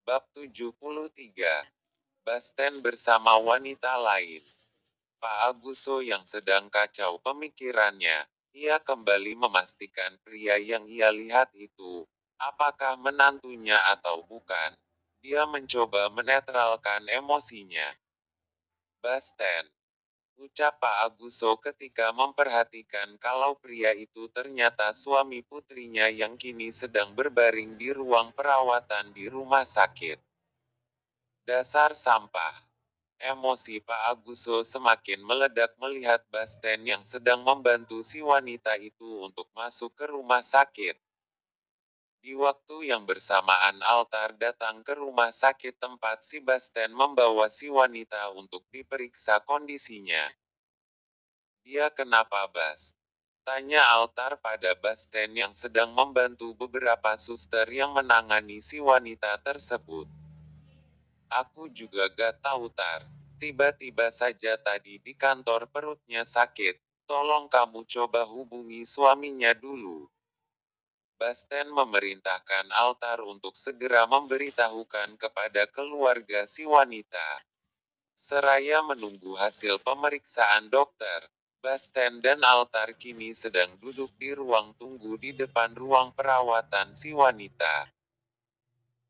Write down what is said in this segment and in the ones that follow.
Bab 73. Basten bersama wanita lain. Pak Aguso yang sedang kacau pemikirannya, ia kembali memastikan pria yang ia lihat itu, apakah menantunya atau bukan. Dia mencoba menetralkan emosinya. Basten, ucap Pak Aguso ketika memperhatikan kalau pria itu ternyata suami putrinya yang kini sedang berbaring di ruang perawatan di rumah sakit. Dasar sampah. Emosi Pak Aguso semakin meledak melihat Basten yang sedang membantu si wanita itu untuk masuk ke rumah sakit. Di waktu yang bersamaan Altar datang ke rumah sakit tempat si Basten membawa si wanita untuk diperiksa kondisinya. Dia kenapa Bas? Tanya Altar pada Basten yang sedang membantu beberapa suster yang menangani si wanita tersebut. Aku juga gak tahu Tar. Tiba-tiba saja tadi di kantor perutnya sakit. Tolong kamu coba hubungi suaminya dulu. Basten memerintahkan Altar untuk segera memberitahukan kepada keluarga si wanita. Seraya menunggu hasil pemeriksaan dokter, Basten dan Altar kini sedang duduk di ruang tunggu di depan ruang perawatan si wanita.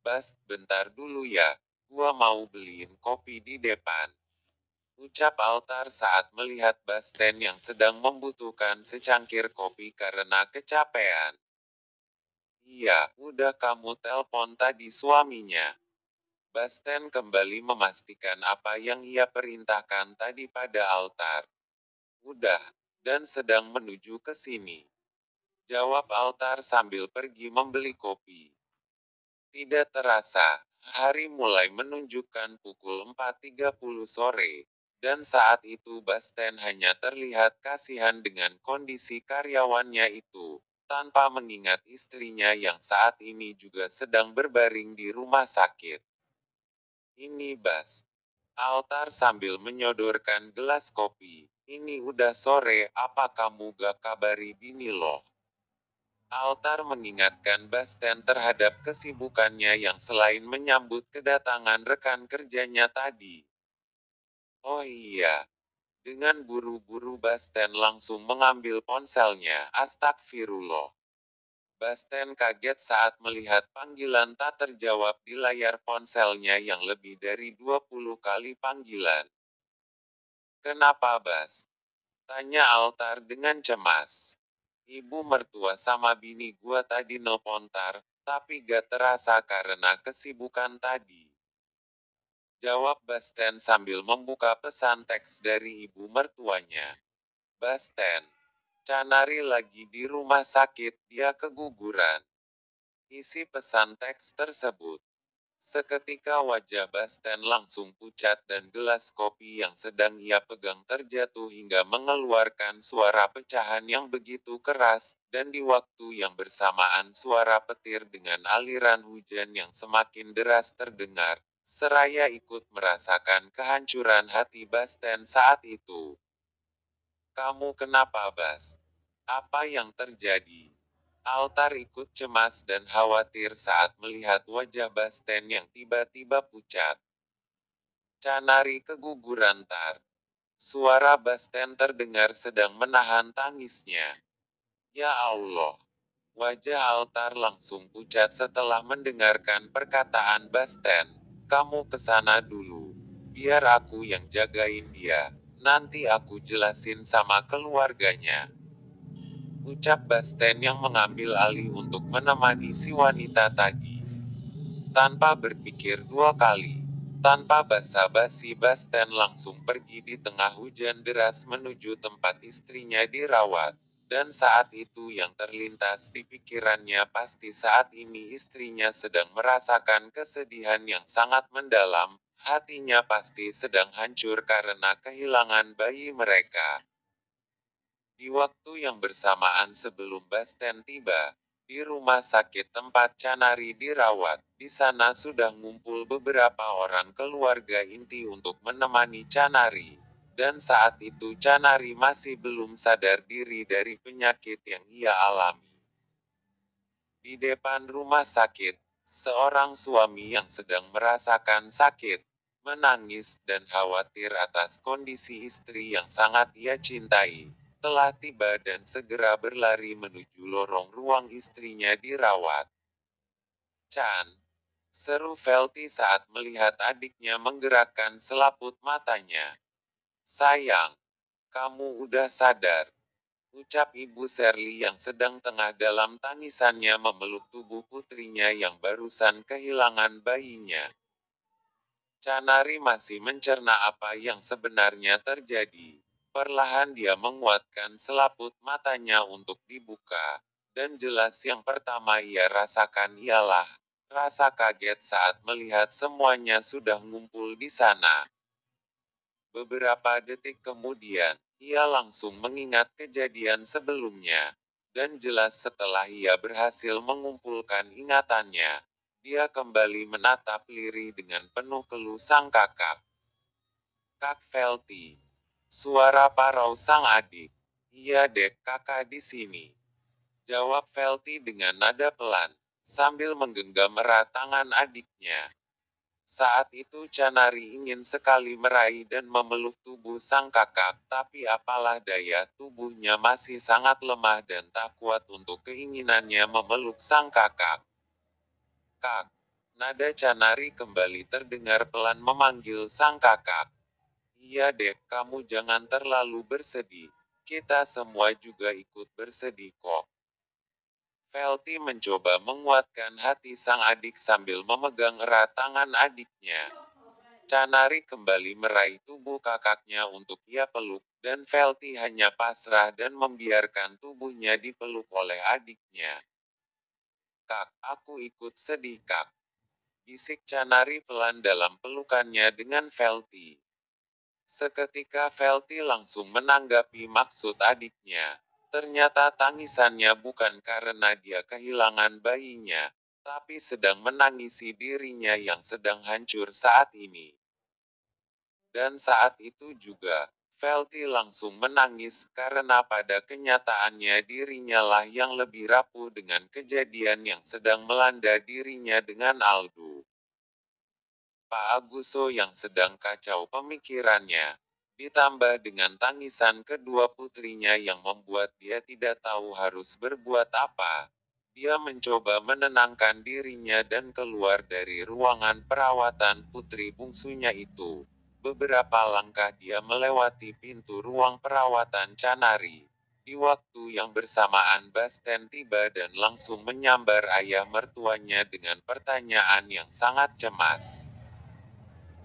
Bas, bentar dulu ya, gua mau beliin kopi di depan. Ucap Altar saat melihat Basten yang sedang membutuhkan secangkir kopi karena kecapean. Iya, udah kamu telpon tadi suaminya. Basten kembali memastikan apa yang ia perintahkan tadi pada Altar. Udah, dan sedang menuju ke sini. Jawab Altar sambil pergi membeli kopi. Tidak terasa, hari mulai menunjukkan pukul 4.30 sore, dan saat itu Basten hanya terlihat kasihan dengan kondisi karyawannya itu, tanpa mengingat istrinya yang saat ini juga sedang berbaring di rumah sakit. Ini Bas. Altar sambil menyodorkan gelas kopi. Ini udah sore, apa kamu gak kabari bini lo? Altar mengingatkan Basten terhadap kesibukannya yang selain menyambut kedatangan rekan kerjanya tadi. Oh iya. Dengan buru-buru Basten langsung mengambil ponselnya. Astagfirullah. Basten kaget saat melihat panggilan tak terjawab di layar ponselnya yang lebih dari 20 kali panggilan. Kenapa Bas? Tanya Altar dengan cemas. Ibu mertua sama bini gua tadi nelpon Tar, tapi gak terasa karena kesibukan tadi. Jawab Basten sambil membuka pesan teks dari ibu mertuanya. Basten. Canari lagi di rumah sakit, dia keguguran. Isi pesan teks tersebut. Seketika wajah Basten langsung pucat dan gelas kopi yang sedang ia pegang terjatuh hingga mengeluarkan suara pecahan yang begitu keras, dan di waktu yang bersamaan suara petir dengan aliran hujan yang semakin deras terdengar, seraya ikut merasakan kehancuran hati Basten saat itu. Kamu kenapa Bas? Apa yang terjadi? Altar ikut cemas dan khawatir saat melihat wajah Basten yang tiba-tiba pucat. Canari keguguran Tar. Suara Basten terdengar sedang menahan tangisnya. Ya Allah. Wajah Altar langsung pucat setelah mendengarkan perkataan Basten. Kamu kesana dulu. Biar aku yang jagain dia. Nanti aku jelasin sama keluarganya. Ucap Basten yang mengambil alih untuk menemani si wanita tadi. Tanpa berpikir dua kali. Tanpa basa-basi Basten langsung pergi di tengah hujan deras menuju tempat istrinya dirawat. Dan saat itu yang terlintas di pikirannya pasti saat ini istrinya sedang merasakan kesedihan yang sangat mendalam. Hatinya pasti sedang hancur karena kehilangan bayi mereka. Di waktu yang bersamaan sebelum Basten tiba, di rumah sakit tempat Canari dirawat, di sana sudah ngumpul beberapa orang keluarga inti untuk menemani Canari. Dan saat itu Canari masih belum sadar diri dari penyakit yang ia alami. Di depan rumah sakit, Seorang suami yang sedang merasakan sakit, menangis, dan khawatir atas kondisi istri yang sangat ia cintai, telah tiba dan segera berlari menuju lorong ruang istrinya dirawat. "Chan," seru Velty saat melihat adiknya menggerakkan selaput matanya. "Sayang, kamu udah sadar," ucap Ibu Shirley yang sedang tengah dalam tangisannya memeluk tubuh putrinya yang barusan kehilangan bayinya. Canari masih mencerna apa yang sebenarnya terjadi. Perlahan dia menguatkan selaput matanya untuk dibuka, dan jelas yang pertama ia rasakan ialah rasa kaget saat melihat semuanya sudah ngumpul di sana. Beberapa detik kemudian, ia langsung mengingat kejadian sebelumnya. Dan jelas setelah ia berhasil mengumpulkan ingatannya, dia kembali menatap Liri dengan penuh keluh sang kakak. "Kak Velty," suara parau sang adik. "Iya dek, kakak di sini," jawab Velty dengan nada pelan, sambil menggenggam erat tangan adiknya. Saat itu Canari ingin sekali meraih dan memeluk tubuh sang kakak, tapi apalah daya, tubuhnya masih sangat lemah dan tak kuat untuk keinginannya memeluk sang kakak. "Kak," nada Canari kembali terdengar pelan memanggil sang kakak. "Iya dek, kamu jangan terlalu bersedih. Kita semua juga ikut bersedih kok." Velty mencoba menguatkan hati sang adik sambil memegang erat tangan adiknya. Canari kembali meraih tubuh kakaknya untuk ia peluk, dan Velty hanya pasrah dan membiarkan tubuhnya dipeluk oleh adiknya. "Kak, aku ikut sedih kak," bisik Canari pelan dalam pelukannya dengan Velty. Seketika Velty langsung menanggapi maksud adiknya. Ternyata tangisannya bukan karena dia kehilangan bayinya, tapi sedang menangisi dirinya yang sedang hancur saat ini. Dan saat itu juga, Velty langsung menangis karena pada kenyataannya dirinya lah yang lebih rapuh dengan kejadian yang sedang melanda dirinya dengan Aldo. Pak Aguso yang sedang kacau pemikirannya, ditambah dengan tangisan kedua putrinya yang membuat dia tidak tahu harus berbuat apa. Dia mencoba menenangkan dirinya dan keluar dari ruangan perawatan putri bungsunya itu. Beberapa langkah dia melewati pintu ruang perawatan Canari. Di waktu yang bersamaan Basten tiba dan langsung menyambar ayah mertuanya dengan pertanyaan yang sangat cemas.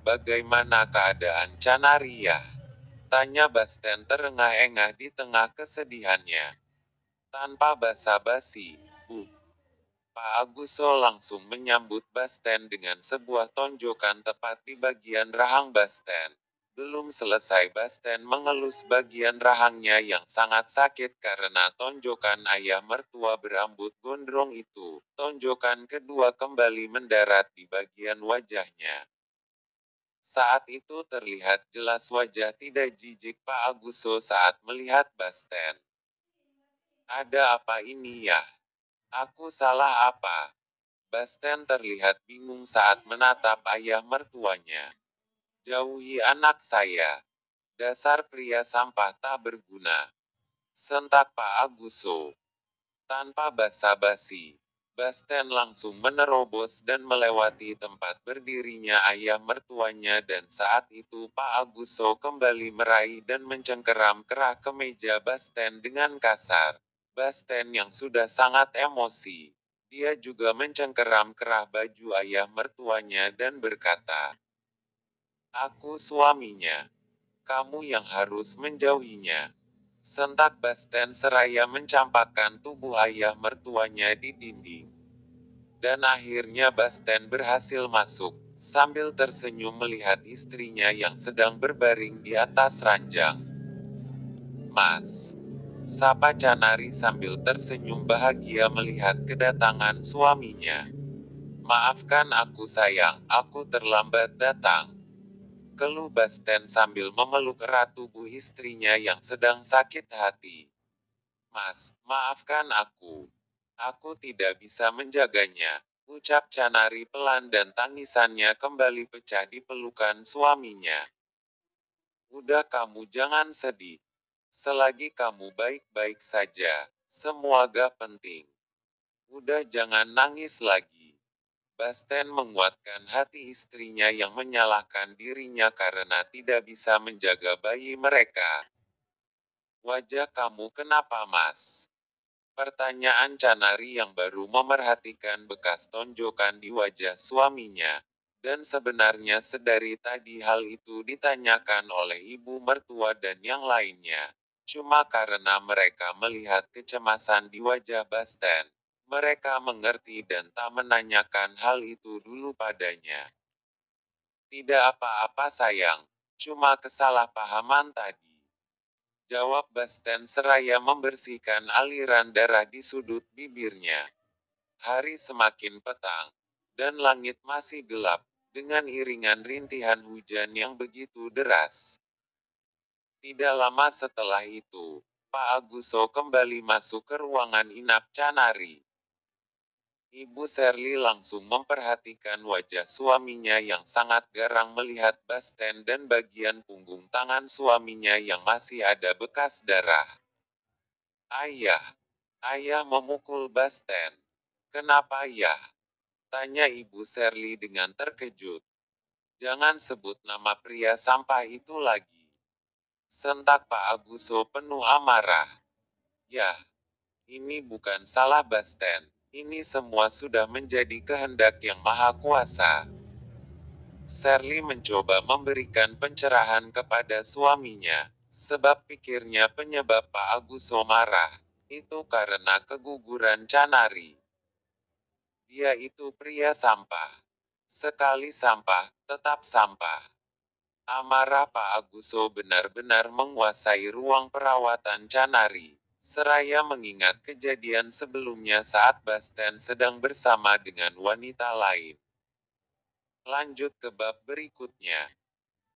"Bagaimana keadaan Canaria?" tanya Basten terengah-engah di tengah kesedihannya. Tanpa basa-basi, "Bu." Pak Aguso langsung menyambut Basten dengan sebuah tonjokan tepat di bagian rahang Basten. Belum selesai Basten mengelus bagian rahangnya yang sangat sakit karena tonjokan ayah mertua berambut gondrong itu. Tonjokan kedua kembali mendarat di bagian wajahnya. Saat itu terlihat jelas wajah tidak jijik Pak Aguso saat melihat Basten. "Ada apa ini ya? Aku salah apa?" Basten terlihat bingung saat menatap ayah mertuanya. "Jauhi anak saya. Dasar pria sampah tak berguna," sentak Pak Aguso. Tanpa basa-basi, Basten langsung menerobos dan melewati tempat berdirinya ayah mertuanya dan saat itu Pak Aguso kembali meraih dan mencengkeram kerah kemeja Basten dengan kasar. Basten yang sudah sangat emosi. Dia juga mencengkeram kerah baju ayah mertuanya dan berkata, "Aku suaminya. Kamu yang harus menjauhinya." Sentak Basten seraya mencampakkan tubuh ayah mertuanya di dinding. Dan akhirnya Basten berhasil masuk, sambil tersenyum melihat istrinya yang sedang berbaring di atas ranjang. "Mas," sapa Canari sambil tersenyum bahagia melihat kedatangan suaminya. "Maafkan aku sayang, aku terlambat datang," keluh Basten sambil memeluk erat tubuh istrinya yang sedang sakit hati. "Mas, maafkan aku. Aku tidak bisa menjaganya." Ucap Canari pelan dan tangisannya kembali pecah di pelukan suaminya. Udah kamu jangan sedih. Selagi kamu baik-baik saja, semua gak penting. Udah jangan nangis lagi. Basten menguatkan hati istrinya yang menyalahkan dirinya karena tidak bisa menjaga bayi mereka. Wajah kamu kenapa, Mas? Pertanyaan Canari yang baru memerhatikan bekas tonjokan di wajah suaminya. Dan sebenarnya sedari tadi hal itu ditanyakan oleh ibu mertua dan yang lainnya. Cuma karena mereka melihat kecemasan di wajah Basten, mereka mengerti dan tak menanyakan hal itu dulu padanya. Tidak apa-apa sayang, cuma kesalahpahaman tadi. Jawab Basten seraya membersihkan aliran darah di sudut bibirnya. Hari semakin petang, dan langit masih gelap, dengan iringan rintihan hujan yang begitu deras. Tidak lama setelah itu, Pak Aguso kembali masuk ke ruangan inap Canari. Ibu Shirley langsung memperhatikan wajah suaminya yang sangat garang melihat Basten dan bagian punggung tangan suaminya yang masih ada bekas darah. Ayah, ayah memukul Basten. Kenapa ya? Tanya Ibu Shirley dengan terkejut. Jangan sebut nama pria sampah itu lagi. Sentak Pak Aguso penuh amarah. Ya, ini bukan salah Basten. Ini semua sudah menjadi kehendak yang maha kuasa. Shirley mencoba memberikan pencerahan kepada suaminya, sebab pikirnya penyebab Pak Aguso marah, itu karena keguguran Canari. Dia itu pria sampah. Sekali sampah, tetap sampah. Amarah Pak Aguso benar-benar menguasai ruang perawatan Canari. Seraya mengingat kejadian sebelumnya saat Basten sedang bersama dengan wanita lain. Lanjut ke bab berikutnya.